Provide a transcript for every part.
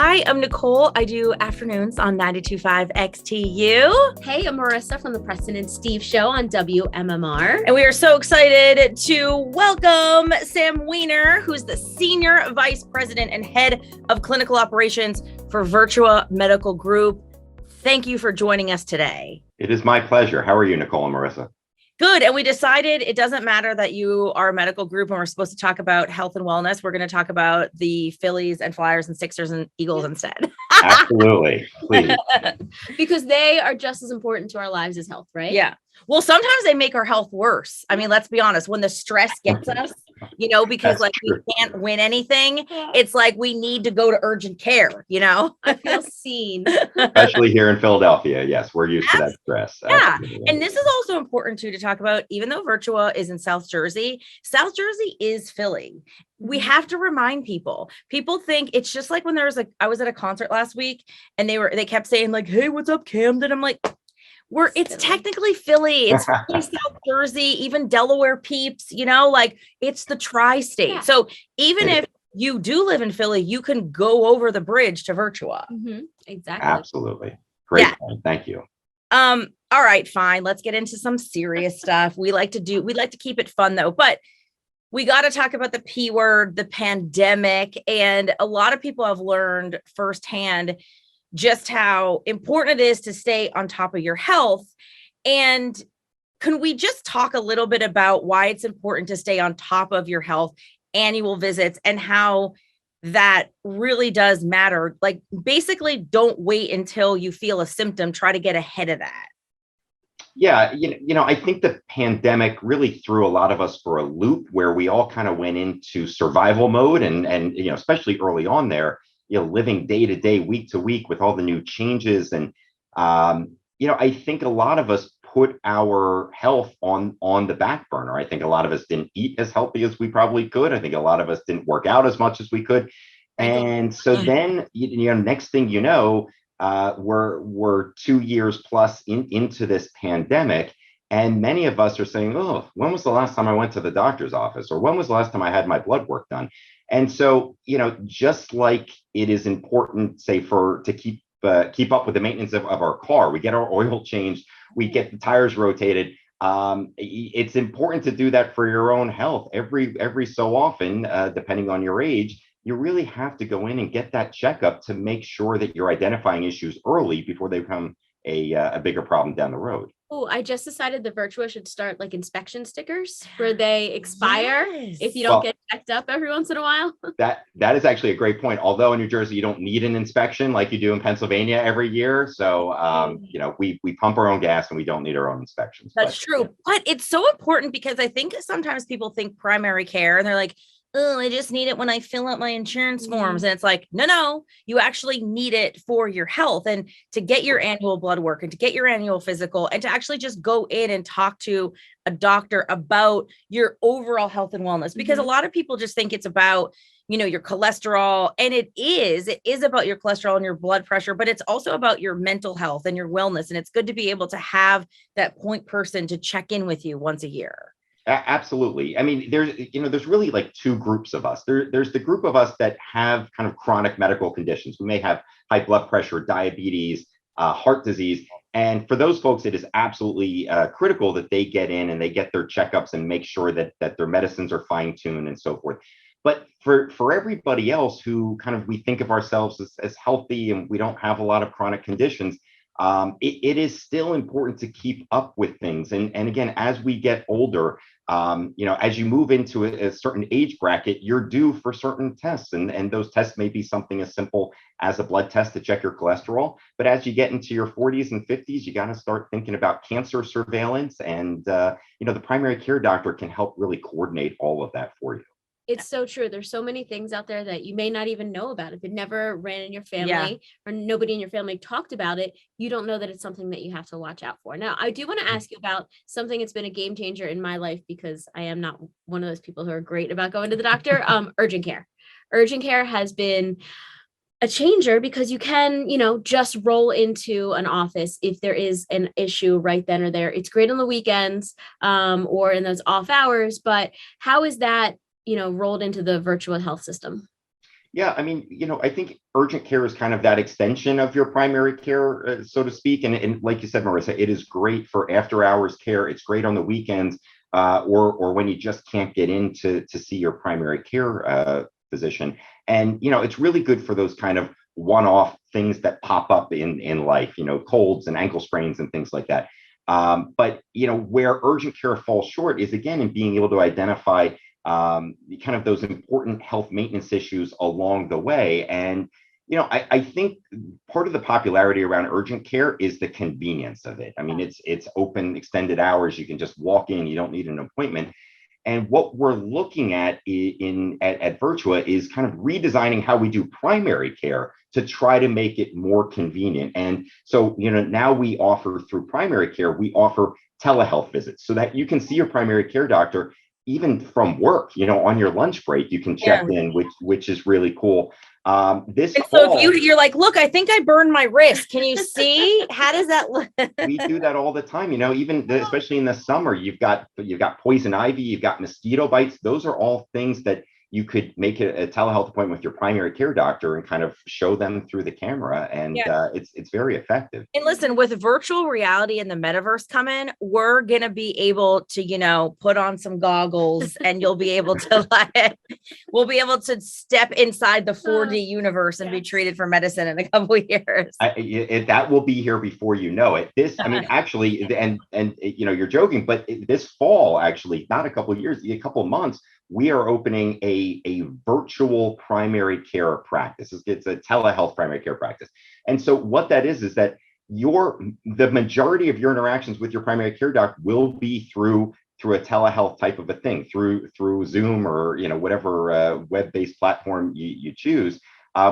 Hi, I'm Nicole. I do afternoons on 92.5 XTU. Hey, I'm Marissa from the Preston and Steve Show on WMMR. And we are so excited to welcome Sam Weiner, who's the Senior Vice President and Head of Clinical Operations for Virtua Medical Group. Thank you for joining us today. It is my pleasure. How are you, Nicole and Marissa? Good. And we decided it doesn't matter that you are a medical group and we're supposed to talk about health and wellness. We're going to talk about the Phillies and Flyers and Sixers and Eagles instead. Absolutely. Please. Because they are just as important to our lives as health, right? Yeah. Well, sometimes they make our health worse. I mean, let's be honest, when the stress gets us, because That's true. we can't win anything, it's like we need to go to urgent care, I feel seen. Especially here in Philadelphia. Yes, we're used to that stress. Yeah. Absolutely. And this is also important too to talk about, even though Virtua is in South Jersey is Philly. We have to remind people think it's just like when there was I was at a concert last week and they kept saying like, hey, what's up, Camden? I'm like, it's technically Philly. It's Philly, South Jersey, even Delaware peeps, it's the tri-state. Yeah. So even if you do live in Philly, you can go over the bridge to Virtua. Mm-hmm. Exactly. Absolutely. Great. Yeah. Thank you. All right, fine. Let's get into some serious stuff. We like to keep it fun though, but we got to talk about the P word, the pandemic. And a lot of people have learned firsthand just how important it is to stay on top of your health. And can we just talk a little bit about why it's important to stay on top of your health, annual visits, and how that really does matter? Like, basically, don't wait until you feel a symptom. Try to get ahead of that. Yeah, I think the pandemic really threw a lot of us for a loop where we all kind of went into survival mode and especially early on there, living day to day, week to week with all the new changes. And, I think a lot of us put our health on the back burner. I think a lot of us didn't eat as healthy as we probably could. I think a lot of us didn't work out as much as we could. And so then, next thing you know, we're 2 years plus into this pandemic. And many of us are saying, oh, when was the last time I went to the doctor's office? Or when was the last time I had my blood work done? And so, just like it is important, say, to keep up with the maintenance of our car, we get our oil changed, we get the tires rotated. It's important to do that for your own health every so often, depending on your age. You really have to go in and get that checkup to make sure that you're identifying issues early before they become a bigger problem down the road. Oh, I just decided the Virtua should start like inspection stickers where they expire if you don't get checked up every once in a while. That is actually a great point. Although in New Jersey, you don't need an inspection like you do in Pennsylvania every year. So, we pump our own gas and we don't need our own inspections. That's true. Yeah. But it's so important because I think sometimes people think primary care and they're like, oh, I just need it when I fill out my insurance forms. And it's like, no, you actually need it for your health and to get your annual blood work and to get your annual physical and to actually just go in and talk to a doctor about your overall health and wellness. Because a lot of people just think it's about, your cholesterol, and it is about your cholesterol and your blood pressure, but it's also about your mental health and your wellness. And it's good to be able to have that point person to check in with you once a year. Absolutely. I mean, there's really like two groups of us. There's the group of us that have kind of chronic medical conditions. We may have high blood pressure, diabetes, heart disease. And for those folks, it is absolutely critical that they get in and they get their checkups and make sure that their medicines are fine-tuned and so forth. But for everybody else who kind of we think of ourselves as healthy and we don't have a lot of chronic conditions, it is still important to keep up with things. And again, as we get older, as you move into a certain age bracket, you're due for certain tests. And those tests may be something as simple as a blood test to check your cholesterol. But as you get into your 40s and 50s, you got to start thinking about cancer surveillance. And, the primary care doctor can help really coordinate all of that for you. It's so true. There's so many things out there that you may not even know about. If it never ran in your family or nobody in your family talked about it, you don't know that it's something that you have to watch out for. Now, I do want to ask you about something that's been a game changer in my life because I am not one of those people who are great about going to the doctor. Urgent care. Urgent care has been a changer because you can, just roll into an office if there is an issue right then or there. It's great on the weekends or in those off hours, but how is that rolled into the Virtua Health system? Yeah, I mean, I think urgent care is kind of that extension of your primary care, so to speak. And like you said, Marissa, it is great for after hours care. It's great on the weekends, or when you just can't get in to see your primary care physician. And it's really good for those kind of one-off things that pop up in life, colds and ankle sprains and things like that. But where urgent care falls short is again in being able to identify kind of those important health maintenance issues along the way. And, I think part of the popularity around urgent care is the convenience of it. I mean, it's open extended hours. You can just walk in. You don't need an appointment. And what we're looking at at Virtua is kind of redesigning how we do primary care to try to make it more convenient. And so, now we offer through primary care, we offer telehealth visits so that you can see your primary care doctor even from work, on your lunch break, you can check in, which is really cool. This and fall, so if you're like, look, I think I burned my wrist. Can you see? How does that look? we do that all the time. Especially in the summer, you've got poison ivy, you've got mosquito bites. Those are all things that you could make a telehealth appointment with your primary care doctor and kind of show them through the camera. And it's very effective. And listen, with virtual reality and the metaverse coming, we're going to be able to, put on some goggles and you'll be able to we'll be able to step inside the 4D universe and be treated for medicine in a couple of years. That will be here before you know it. I mean, actually, and you're joking, but this fall, actually, not a couple of years, a couple of months, we are opening a virtual primary care practice. It's a telehealth primary care practice. And so what that is that the majority of your interactions with your primary care doc will be through a telehealth type of a thing, through Zoom or whatever web-based platform you choose.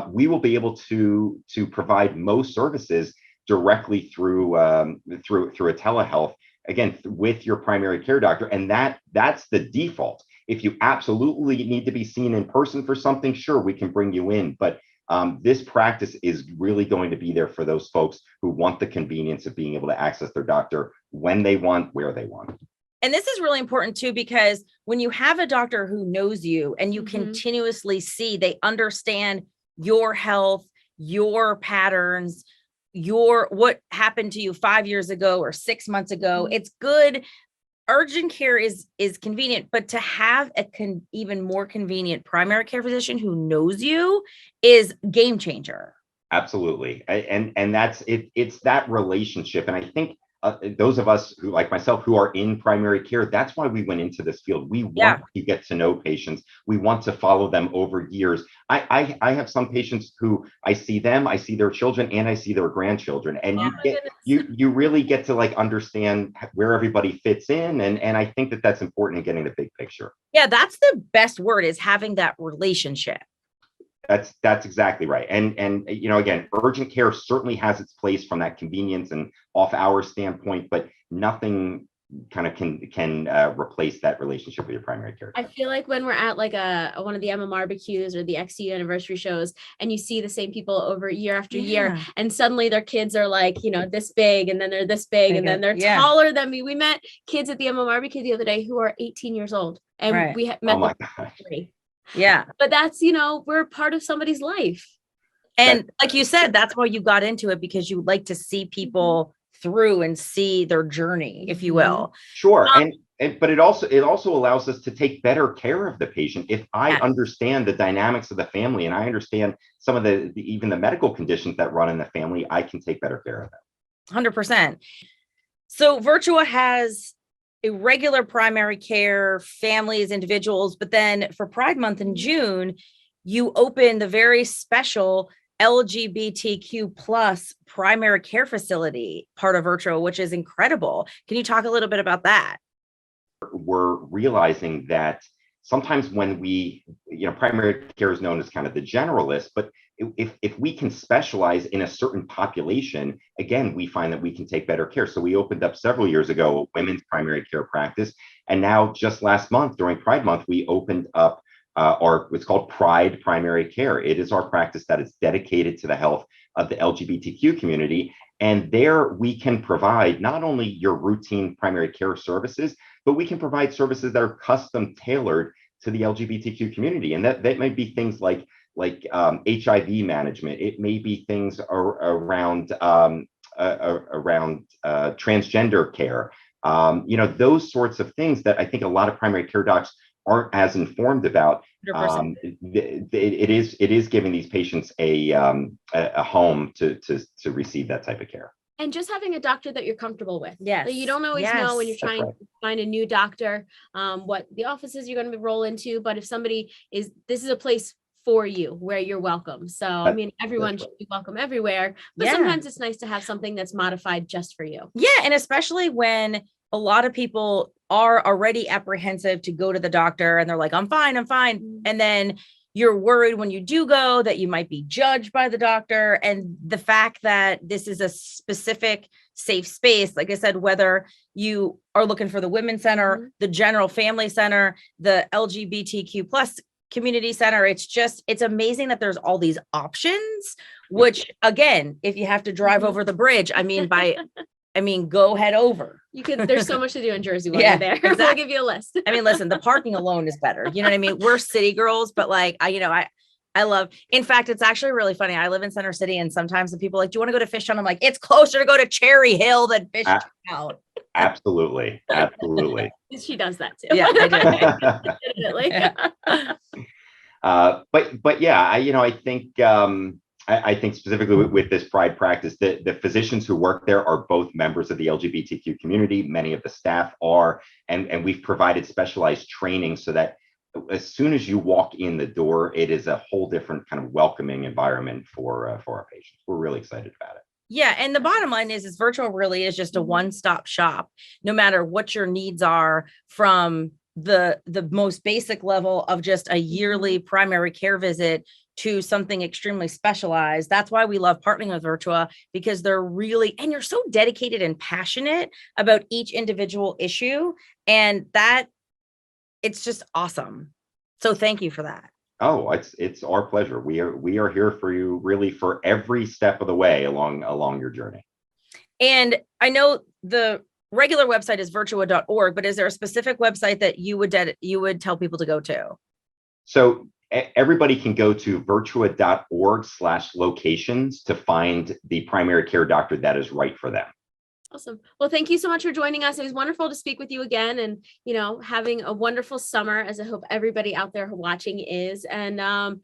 We will be able to provide most services directly through a telehealth, again, with your primary care doctor. And that's the default. If you absolutely need to be seen in person for something, sure, we can bring you in. But this practice is really going to be there for those folks who want the convenience of being able to access their doctor when they want, where they want. And this is really important too, because when you have a doctor who knows you and you continuously see, they understand your health, your patterns, what happened to you 5 years ago or 6 months ago. It's good. Urgent care is convenient, but to have even more convenient primary care physician who knows you is game changer. Absolutely. And that's it. It's that relationship. And I think those of us who, like myself, who are in primary care, that's why we went into this field. We want to get to know patients. We want to follow them over years. I have some patients who I see their children, and I see their grandchildren. And you really get to understand where everybody fits in. And I think that's important in getting the big picture. Yeah, that's the best word, is having that relationship. That's exactly right. And again, urgent care certainly has its place from that convenience and off hours standpoint, but nothing kind of can replace that relationship with your primary care. I feel like when we're at one of the MMRBQs or the XU anniversary shows, and you see the same people over year after year, and suddenly their kids are this big, and then they're this big, and then they're taller than me. We met kids at the MMRBQ the other day who are 18 years old, and we met them. Yeah. But that's, we're part of somebody's life. And like you said, that's why you got into it, because you like to see people through and see their journey, if you will. Sure. But it also allows us to take better care of the patient. If I understand the dynamics of the family and I understand some of even the medical conditions that run in the family, I can take better care of them. 100%. So Virtua has a regular primary care, families, individuals, but then for Pride Month in June, you open the very special LGBTQ plus primary care facility, part of Virtua, which is incredible. Can you talk a little bit about that? We're realizing that sometimes when primary care is known as kind of the generalist, but if we can specialize in a certain population, again, we find that we can take better care. So we opened up several years ago a women's primary care practice. And now just last month during Pride Month, we opened up it's called Pride Primary Care. It is our practice that is dedicated to the health of the LGBTQ community. And there we can provide not only your routine primary care services, but we can provide services that are custom tailored to the LGBTQ community. And that might be things like like HIV management. It may be things around transgender care. Those sorts of things that I think a lot of primary care docs aren't as informed about. 100%. It is giving these patients a home to receive that type of care. And just having a doctor that you're comfortable with. Yes. Like, you don't always know when you're That's trying right. to find a new doctor, what the offices you're going to roll into. But if somebody this is a place for you where you're welcome. So, I mean, everyone right. should be welcome everywhere, but Yeah. sometimes it's nice to have something that's modified just for you. Yeah. And especially when a lot of people are already apprehensive to go to the doctor and they're like, I'm fine. And then you're worried when you do go that you might be judged by the doctor. And the fact that this is a specific safe space, like I said, whether you are looking for the Women's Center, the General Family Center, the LGBTQ plus community center, it's amazing that there's all these options, which again, if you have to drive over the bridge, go head over. There's so much to do in Jersey while you're there. Exactly. I'll give you a list. Listen, the parking alone is better. You know what I mean? We're city girls, but I love, in fact, it's actually really funny. I live in Center City and sometimes the people are like, do you want to go to Fishtown? I'm like, it's closer to go to Cherry Hill than Fishtown. Absolutely. She does that too. Yeah, I do. Definitely. But yeah, I think specifically with this Pride practice, the physicians who work there are both members of the LGBTQ community. Many of the staff are, and we've provided specialized training so that as soon as you walk in the door, it is a whole different kind of welcoming environment for our patients. We're really excited about it. Yeah. And the bottom line is Virtual really is just a one-stop shop, no matter what your needs are, from the most basic level of just a yearly primary care visit to something extremely specialized. That's why we love partnering with Virtua, because they're really, and you're so dedicated and passionate about each individual issue. And it's just awesome. So thank you for that. Oh, it's our pleasure. We are here for you, really, for every step of the way along your journey. And I know the regular website is virtua.org, but is there a specific website that you would tell people to go to? So everybody can go to virtua.org/locations to find the primary care doctor that is right for them. Awesome. Well, thank you so much for joining us. It was wonderful to speak with you again, and, having a wonderful summer, as I hope everybody out there watching is, and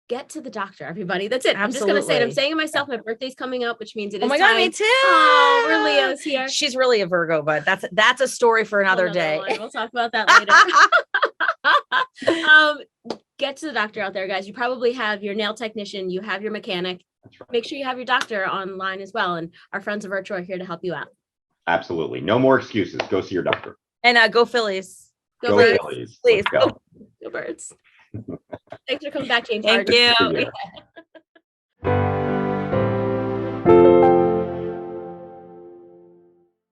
get to the doctor, everybody. That's it. Absolutely. I'm just going to say it. I'm saying it myself. My birthday's coming up, which means it is my time. God, me too. Oh, we're Leo's here. She's really a Virgo, but that's a story for another day. We'll talk about that later. Get to the doctor out there, guys. You probably have your nail technician, you have your mechanic. That's right. Make sure you have your doctor online as well. And our friends of Virtua are here to help you out. Absolutely. No more excuses. Go see your doctor. And go Phillies. Go Phillies. Please. Go Birds. Thanks for coming back, James. Thank you.